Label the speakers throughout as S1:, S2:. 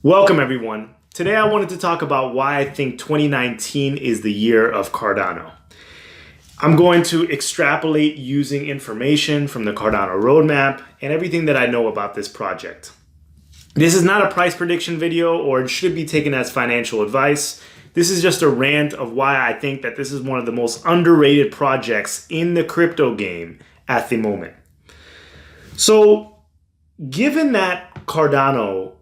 S1: Welcome everyone. Today I wanted to talk about why I think 2019 is the year of Cardano. I'm going to extrapolate using information from the Cardano roadmap and everything that I know about this project. This is not a price prediction video or it should be taken as financial advice. This is just a rant of why I think that this is one of the most underrated projects in the crypto game at the moment. So, given that Cardano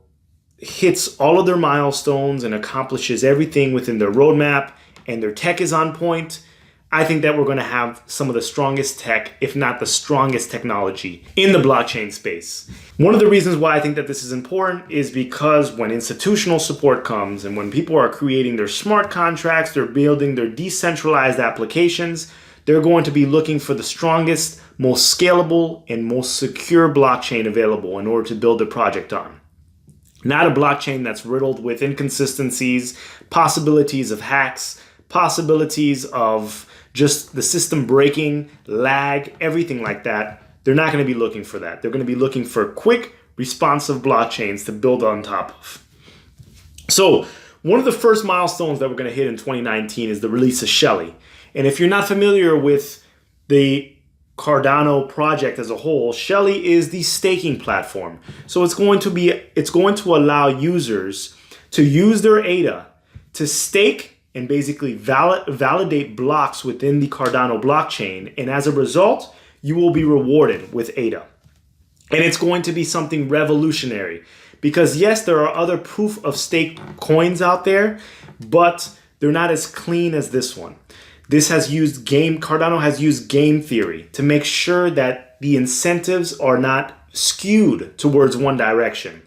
S1: hits all of their milestones and accomplishes everything within their roadmap and their tech is on point, I think that we're going to have some of the strongest tech, if not the strongest technology in the blockchain space. One of the reasons why I think that this is important is because when institutional support comes and when people are creating their smart contracts, they're building their decentralized applications, they're going to be looking for the strongest, most scalable, and most secure blockchain available in order to build their project on. Not a blockchain that's riddled with inconsistencies, possibilities of hacks, possibilities of just the system breaking, lag, everything like that. They're not going to be looking for that. They're going to be looking for quick, responsive blockchains to build on top of. So one of the first milestones that we're going to hit in 2019 is the release of Shelley. And if you're not familiar with the Cardano project as a whole, Shelley is the staking platform. So it's going to allow users to use their ADA to stake and basically validate blocks within the Cardano blockchain. And as a result, you will be rewarded with ADA. And it's going to be something revolutionary because yes, there are other proof of stake coins out there, but they're not as clean as this one. Cardano has used game theory to make sure that the incentives are not skewed towards one direction.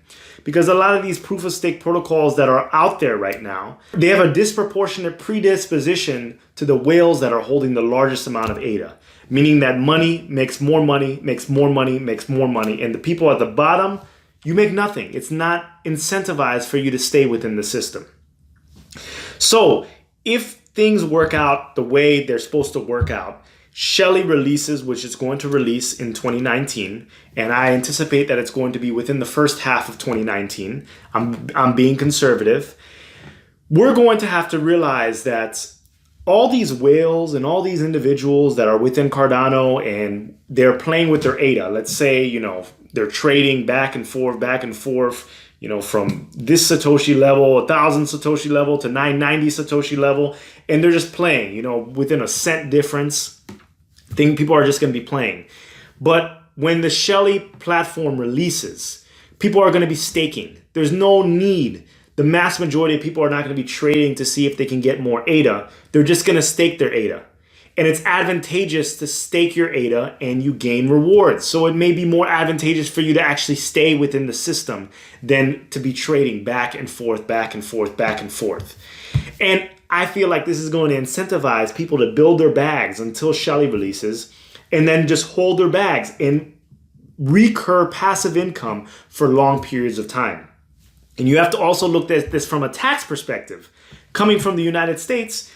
S1: Because a lot of these proof of stake protocols that are out there right now, they have a disproportionate predisposition to the whales that are holding the largest amount of ADA. Meaning that money makes more money, makes more money, makes more money. And the people at the bottom, you make nothing. It's not incentivized for you to stay within the system. So if things work out the way they're supposed to work out, Shelley releases, which is going to release in 2019, and I anticipate that it's going to be within the first half of 2019. I'm being conservative. We're going to have to realize that all these whales and all these individuals that are within Cardano and they're playing with their ADA, let's say, they're trading back and forth, from this Satoshi level, 1,000 Satoshi level to 990 Satoshi level, and they're just playing, within a cent difference. People are just going to be playing. But when the Shelley platform releases, people are going to be staking. There's no need. The mass majority of people are not going to be trading to see if they can get more ADA. They're just going to stake their ADA. And it's advantageous to stake your ADA and you gain rewards. So it may be more advantageous for you to actually stay within the system than to be trading back and forth, back and forth, back and forth. And I feel like this is going to incentivize people to build their bags until Shelley releases and then just hold their bags and recur passive income for long periods of time. And you have to also look at this from a tax perspective. Coming from the United States,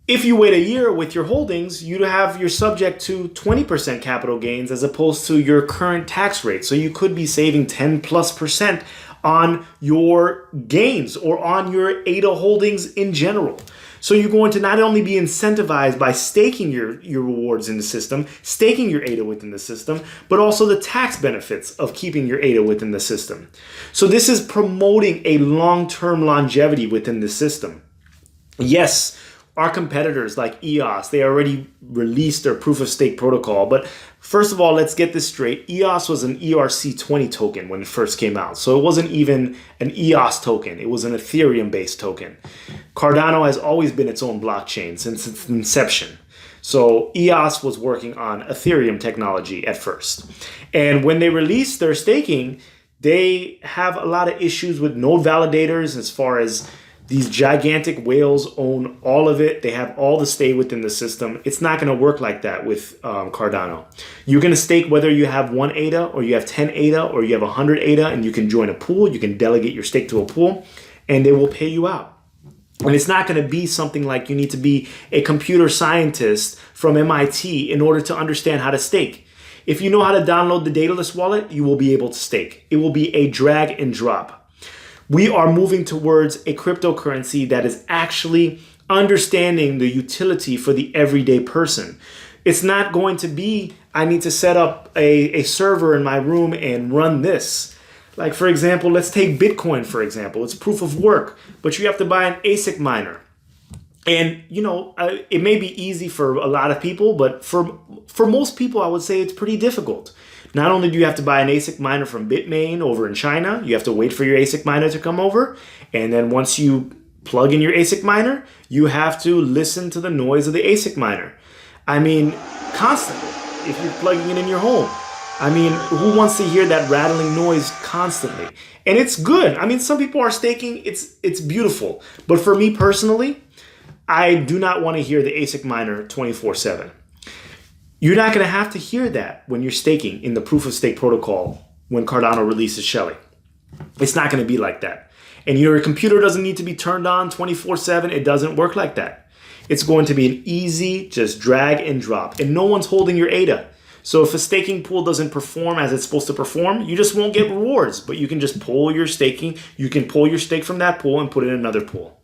S1: if you wait a year with your holdings, you're subject to 20% capital gains as opposed to your current tax rate. So you could be saving 10+% on your gains or on your ADA holdings in general. So you're going to not only be incentivized by staking your rewards in the system, staking your ADA within the system, but also the tax benefits of keeping your ADA within the system. So this is promoting a long-term longevity within the system. Yes, our competitors like EOS, they already released their proof of stake protocol. But first of all, let's get this straight. EOS was an ERC20 token when it first came out. So it wasn't even an EOS token. It was an Ethereum-based token. Cardano has always been its own blockchain since its inception. So EOS was working on Ethereum technology at first. And when they released their staking, they have a lot of issues with node validators as far as these gigantic whales own all of it. They have all the stay within the system. It's not going to work like that with Cardano. You're going to stake whether you have 1 ADA or you have 10 ADA or you have 100 ADA, and you can join a pool. You can delegate your stake to a pool and they will pay you out. And it's not going to be something like you need to be a computer scientist from MIT in order to understand how to stake. If you know how to download the Daedalus wallet, you will be able to stake. It will be a drag and drop. We are moving towards a cryptocurrency that is actually understanding the utility for the everyday person. It's not going to be, I need to set up a server in my room and run this. Like, for example, let's take Bitcoin, for example. It's proof of work, but you have to buy an ASIC miner. And, you know, it may be easy for a lot of people, but for most people, I would say it's pretty difficult. Not only do you have to buy an ASIC miner from Bitmain over in China, you have to wait for your ASIC miner to come over. And then once you plug in your ASIC miner, you have to listen to the noise of the ASIC miner. I mean, constantly, if you're plugging it in your home. I mean, who wants to hear that rattling noise constantly? And it's good. I mean, some people are staking. It's beautiful. But for me personally, I do not want to hear the ASIC miner 24/7. You're not going to have to hear that when you're staking in the proof of stake protocol when Cardano releases Shelley. It's not going to be like that. And your computer doesn't need to be turned on 24/7. It doesn't work like that. It's going to be an easy, just drag and drop. And no one's holding your ADA. So if a staking pool doesn't perform as it's supposed to perform, you just won't get rewards. But you can just pull your staking. You can pull your stake from that pool and put it in another pool.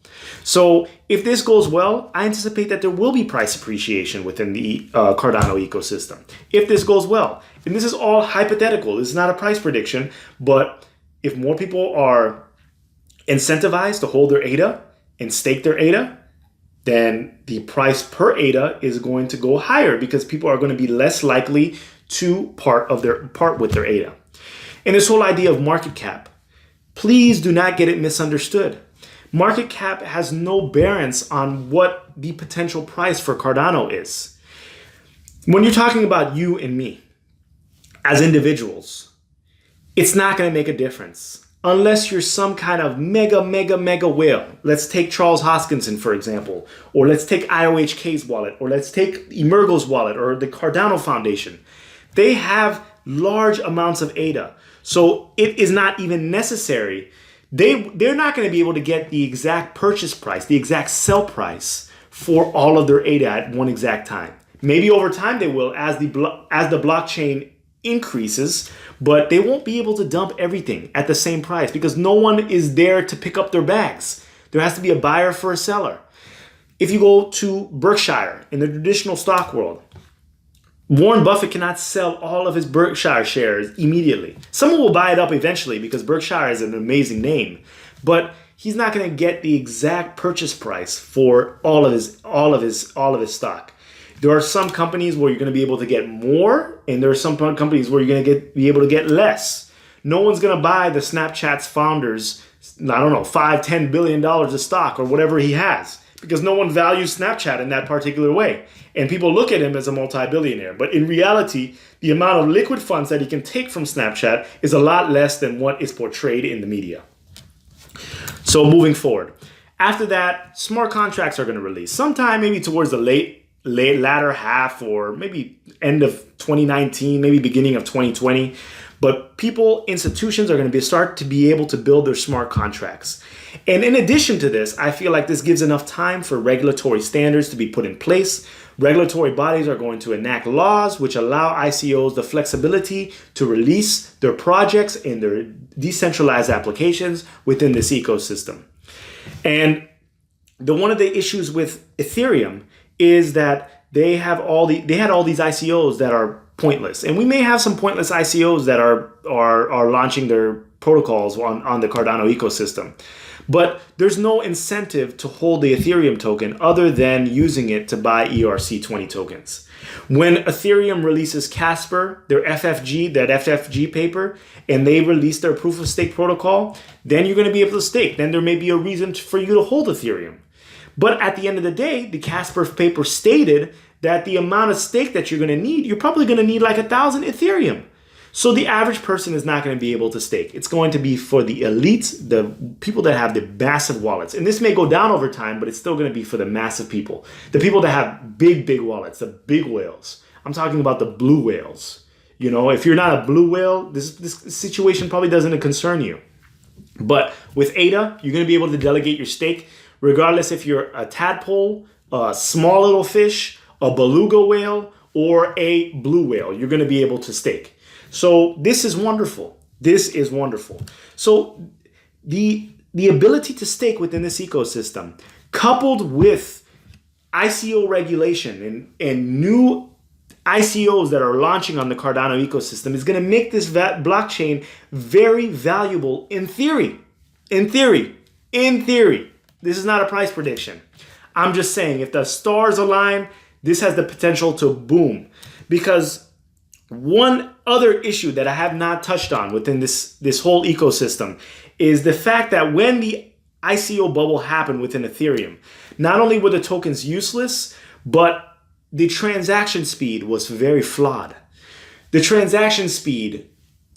S1: So if this goes well, I anticipate that there will be price appreciation within the Cardano ecosystem. If this goes well, and this is all hypothetical, this is not a price prediction, but if more people are incentivized to hold their ADA and stake their ADA, then the price per ADA is going to go higher because people are going to be less likely to part with their ADA. And this whole idea of market cap, please do not get it misunderstood. Market cap has no bearance on what the potential price for Cardano is. When you're talking about you and me as individuals, it's not going to make a difference unless you're some kind of mega whale. Let's take Charles Hoskinson, for example, or let's take IOHK's wallet, or let's take Emergo's wallet, or the Cardano Foundation. They have large amounts of ADA, so it is not even necessary. They're not going to be able to get the exact purchase price, the exact sell price for all of their ADA at one exact time. Maybe over time they will as the blockchain increases, but they won't be able to dump everything at the same price because no one is there to pick up their bags. There has to be a buyer for a seller. If you go to Berkshire in the traditional stock world, Warren Buffett cannot sell all of his Berkshire shares immediately. Someone will buy it up eventually because Berkshire is an amazing name, but he's not going to get the exact purchase price for all of his stock. There are some companies where you're going to be able to get more, and there are some companies where you're going to be able to get less. No one's going to buy the Snapchat's founder's, I don't know, $5-10 billion of stock or whatever he has, because no one values Snapchat in that particular way. And people look at him as a multi-billionaire. But in reality, the amount of liquid funds that he can take from Snapchat is a lot less than what is portrayed in the media. So moving forward. After that, smart contracts are going to release sometime maybe towards the latter half, or maybe end of 2019, maybe beginning of 2020. But institutions are going to start to be able to build their smart contracts. And in addition to this, I feel like this gives enough time for regulatory standards to be put in place. Regulatory bodies are going to enact laws which allow ICOs the flexibility to release their projects and their decentralized applications within this ecosystem. And one of the issues with Ethereum is that they had all these ICOs that are pointless, and we may have some pointless ICOs that are launching their protocols on the Cardano ecosystem. But there's no incentive to hold the Ethereum token other than using it to buy ERC20 tokens. When Ethereum releases Casper, their FFG paper, and they release their proof of stake protocol, then you're going to be able to stake. Then there may be a reason for you to hold Ethereum. But at the end of the day, the Casper paper stated that the amount of stake that you're going to need, you're probably going to need like 1,000 Ethereum. So the average person is not going to be able to stake. It's going to be for the elites, the people that have the massive wallets. And this may go down over time, but it's still going to be for the massive people. The people that have big wallets, the big whales. I'm talking about the blue whales. You know, if you're not a blue whale, this situation probably doesn't concern you. But with ADA, you're going to be able to delegate your stake, regardless if you're a tadpole, a small little fish, a beluga whale, or a blue whale. You're going to be able to stake. So this is wonderful. This is wonderful. So the the ability to stake within this ecosystem, coupled with ICO regulation and new ICOs that are launching on the Cardano ecosystem, is going to make this blockchain very valuable in theory. In theory. This is not a price prediction. I'm just saying, if the stars align, this has the potential to boom. Because one other issue that I have not touched on within this whole ecosystem is the fact that when the ICO bubble happened within Ethereum, not only were the tokens useless, but the transaction speed was very flawed. The transaction speed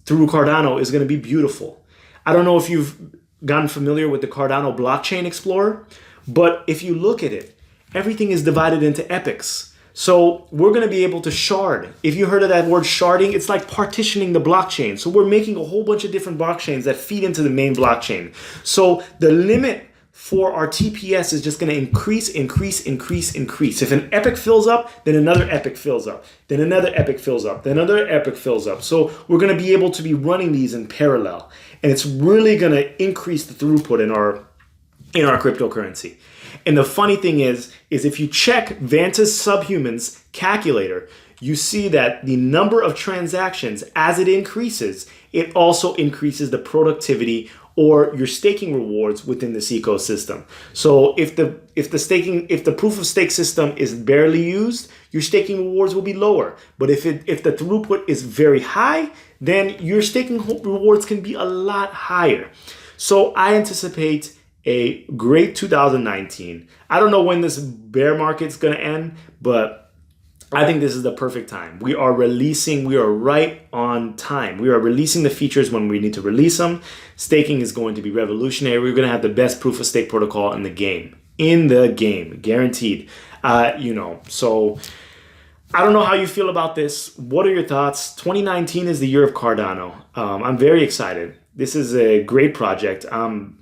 S1: through Cardano is going to be beautiful. I don't know if you've gotten familiar with the Cardano blockchain explorer, but if you look at it, everything is divided into epochs. So we're going to be able to shard. If you heard of that word sharding, it's like partitioning the blockchain. So we're making a whole bunch of different blockchains that feed into the main blockchain. So the limit for our TPS is just going to increase. If an epoch fills up, then another epoch fills up, then another epoch fills up, then another epoch fills up. So we're going to be able to be running these in parallel. And it's really going to increase the throughput in our cryptocurrency. And the funny thing is if you check Vanta's Subhumans calculator, you see that the number of transactions, as it increases, it also increases the productivity or your staking rewards within this ecosystem. So if the proof of stake system is barely used, your staking rewards will be lower. But if the throughput is very high, then your staking rewards can be a lot higher. So I anticipate a great 2019. I don't know when this bear market's going to end, but I think this is the perfect time. We are right on time. We are releasing the features when we need to release them. Staking is going to be revolutionary. We're going to have the best proof of stake protocol in the game. Guaranteed. So I don't know how you feel about this. What are your thoughts? 2019 is the year of Cardano. I'm very excited. This is a great project. I'm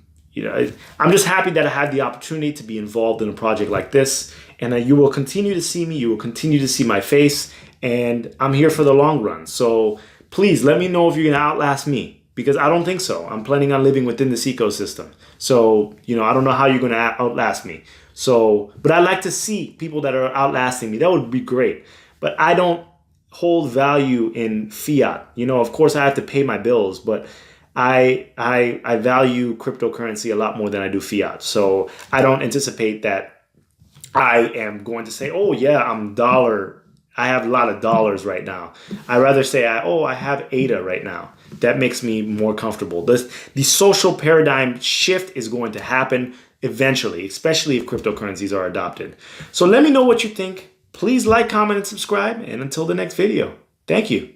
S1: just happy that I had the opportunity to be involved in a project like this, and you will continue to see me. You will continue to see my face, and I'm here for the long run. So please let me know if you're going to outlast me, because I don't think so. I'm planning on living within this ecosystem. So, I don't know how you're going to outlast me. So, but I like to see people that are outlasting me. That would be great. But I don't hold value in fiat. Of course I have to pay my bills, but I value cryptocurrency a lot more than I do fiat. So I don't anticipate that I am going to say, oh yeah, I have a lot of dollars right now. I rather say, I have ADA right now. That makes me more comfortable. The social paradigm shift is going to happen eventually, especially if cryptocurrencies are adopted. So let me know what you think. Please like, comment, and subscribe. And until the next video, thank you.